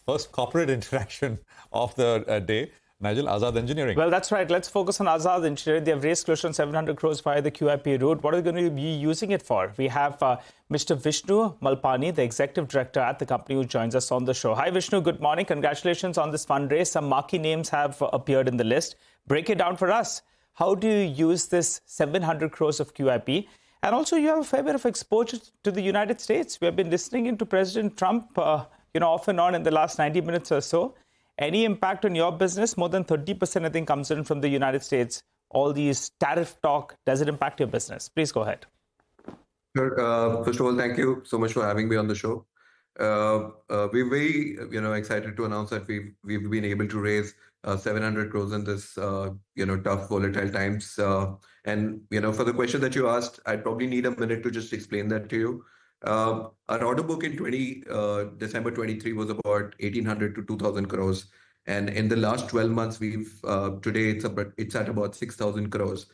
first corporate interaction of the day. Nigel, Azad Engineering. Well, that's right. Let's focus on Azad Engineering. They have raised close to 700 crores via the QIP route. What are they going to be using it for? We have Mr. Vishnu Malpani, the executive director at the company, who joins us on the show. Hi, Vishnu. Good morning. Congratulations on this fundraise. Some marquee names have appeared in the list. Break it down for us. How do you use this 700 crores of QIP? And also, you have a fair bit of exposure to the United States. We have been listening into President Trump, off and on in the last 90 minutes or so. Any impact on your business? More than 30%, I think, comes in from the United States. All these tariff talk, does it impact your business? Please go ahead. Sure. First of all, thank you so much for having me on the show. We're very, excited to announce that we've been able to raise 700 crores in this, tough, volatile times. And for the question that you asked, I'd probably need a minute to just explain that to you. Our order book in December 23 was about 1,800 to 2,000 crores. And in the last 12 months, today it's at about 6,000 crores.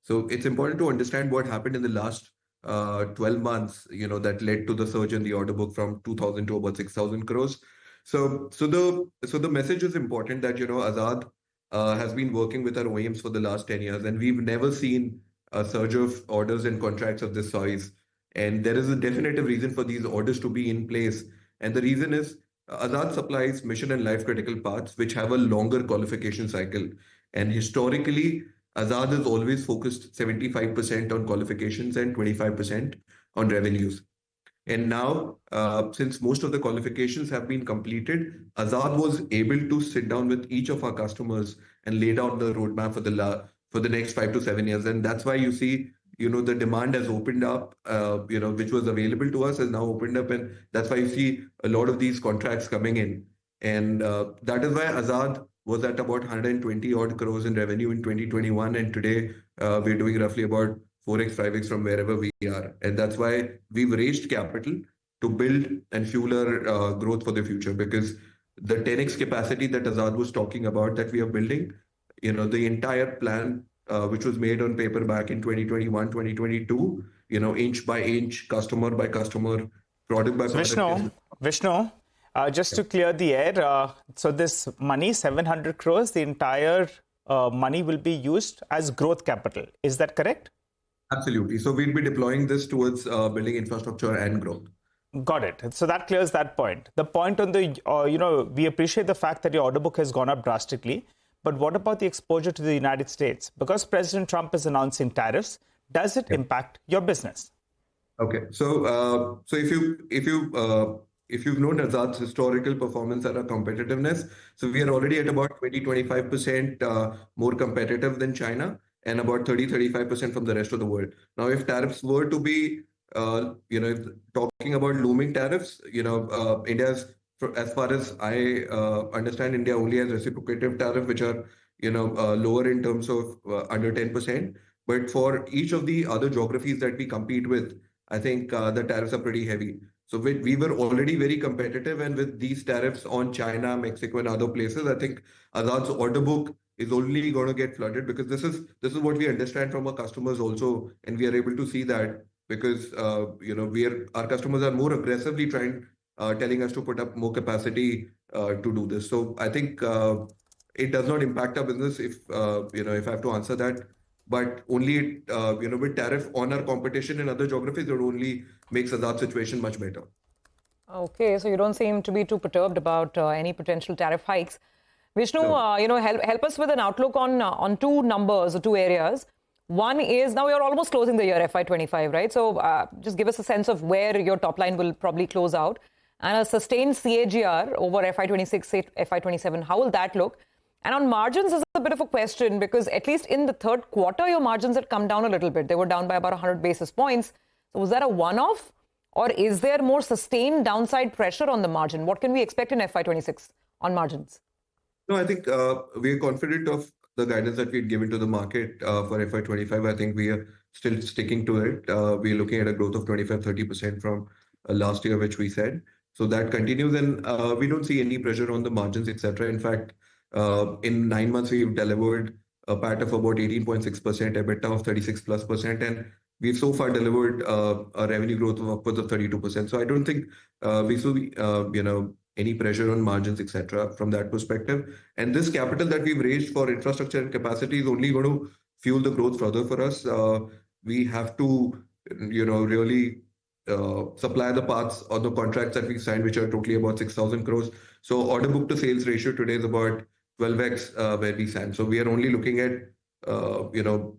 So it's important to understand what happened in the last 12 months, that led to the surge in the order book from 2,000 to about 6,000 crores. So the message is important that, Azad has been working with our OEMs for the last 10 years, and we've never seen a surge of orders and contracts of this size. And there is a definitive reason for these orders to be in place. And the reason is Azad supplies mission and life critical parts, which have a longer qualification cycle. And historically, Azad has always focused 75% on qualifications and 25% on revenues. And now, since most of the qualifications have been completed, Azad was able to sit down with each of our customers and lay down the roadmap for the next 5 to 7 years. And that's why you see, the demand has opened up, which was available to us has now opened up. And that's why you see a lot of these contracts coming in. And that is why Azad was at about 120 odd crores in revenue in 2021. And today we're doing roughly about 4x, 5x from wherever we are. And that's why we've raised capital to build and fuel our growth for the future, because the 10x capacity that Azad was talking about that we are building, the entire plan, which was made on paper back in 2021, 2022, inch by inch, customer by customer, product by product. Vishnu, just to clear the air, so this money, 700 crores, the entire money will be used as growth capital. Is that correct? Absolutely. So we'll be deploying this towards building infrastructure and growth. Got it. So that clears that point. The point on the, we appreciate the fact that your order book has gone up drastically. But what about the exposure to the United States? Because President Trump is announcing tariffs, does it impact your business? Okay. So if you've known Azad's historical performance and our competitiveness, so we are already at about 20-25% more competitive than China, and about 30-35% from the rest of the world. Now, if tariffs were to be, talking about looming tariffs, India's, as far as I understand, India only has reciprocative tariff, which are, lower in terms of under 10%. But for each of the other geographies that we compete with, I think the tariffs are pretty heavy. So we were already very competitive, and with these tariffs on China, Mexico, and other places, I think Azad's order book is only going to get flooded, because this is what we understand from our customers also, and we are able to see that because our customers are more aggressively telling us to put up more capacity to do this. So I think it does not impact our business if I have to answer that. But only, with tariff on our competition in other geographies, it only makes Azad's situation much better. Okay, so you don't seem to be too perturbed about any potential tariff hikes. Vishnu, help us with an outlook on two numbers or two areas. One is, now you're almost closing the year FY25, right? So just give us a sense of where your top line will probably close out. And a sustained CAGR over FY26, FY27, how will that look? And on margins is a bit of a question, because at least in the third quarter, your margins had come down a little bit. They were down by about 100 basis points. So was that a one-off, or is there more sustained downside pressure on the margin? What can we expect in FY26 on margins? No, I think we are confident of the guidance that we'd given to the market for FY25. I think we are still sticking to it. We're looking at a growth of 25-30% from last year, which we said. So that continues, and we don't see any pressure on the margins, etc. In fact, in 9 months, we've delivered a PAT of about 18.6%, EBITDA of 36+%, and we've so far delivered a revenue growth of upwards of 32%. So I don't think we see, any pressure on margins, etc. from that perspective. And this capital that we've raised for infrastructure and capacity is only going to fuel the growth further for us. We have to, really supply the parts or the contracts that we signed, which are totally about 6,000 crores. So order book to sales ratio today is about 12x where we stand. So we are only looking at,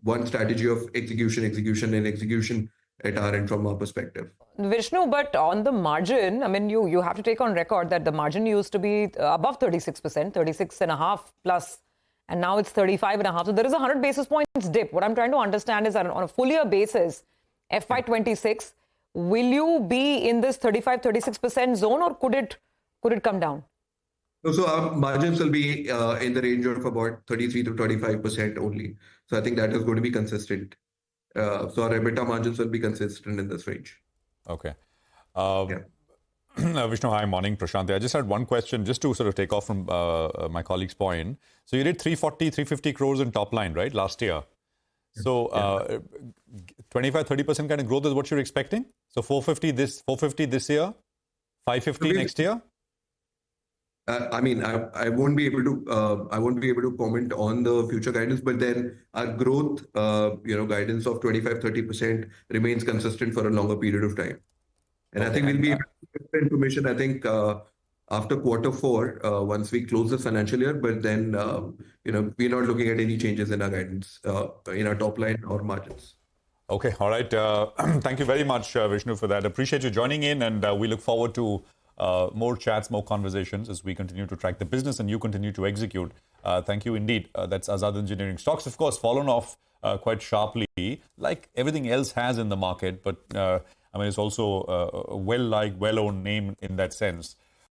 one strategy of execution at our end from our perspective. Vishnu, but on the margin, I mean, you have to take on record that the margin used to be above 36%, 36.5 plus, and now it's 35.5. So there is a 100 basis points dip. What I'm trying to understand is that on a full year basis, FY26, will you be in this 35-36% zone, or could it come down? So our margins will be in the range of about 33 to 35% only. So I think that is going to be consistent. So our EBITDA margins will be consistent in this range. Okay. Vishnu, hi, morning, Prashant. I just had one question just to sort of take off from my colleague's point. So you did 350 crores in top line, right, last year? So 25-30% kind of growth is what you're expecting? So 450 this year, 550 next year? I mean, I won't be able to comment on the future guidance, but then our growth, guidance of 25-30% remains consistent for a longer period of time. And I think we'll be able to get the information, I think, after Q4, once we close the financial year, but then, we're not looking at any changes in our guidance, in our top line or margins. Okay, all right. Thank you very much, Vishnu, for that. Appreciate you joining in, and we look forward to more chats, more conversations as we continue to track the business and you continue to execute. Thank you indeed. That's Azad Engineering. Stocks, of course, fallen off quite sharply, like everything else has in the market, but it's also a well-owned name in that sense.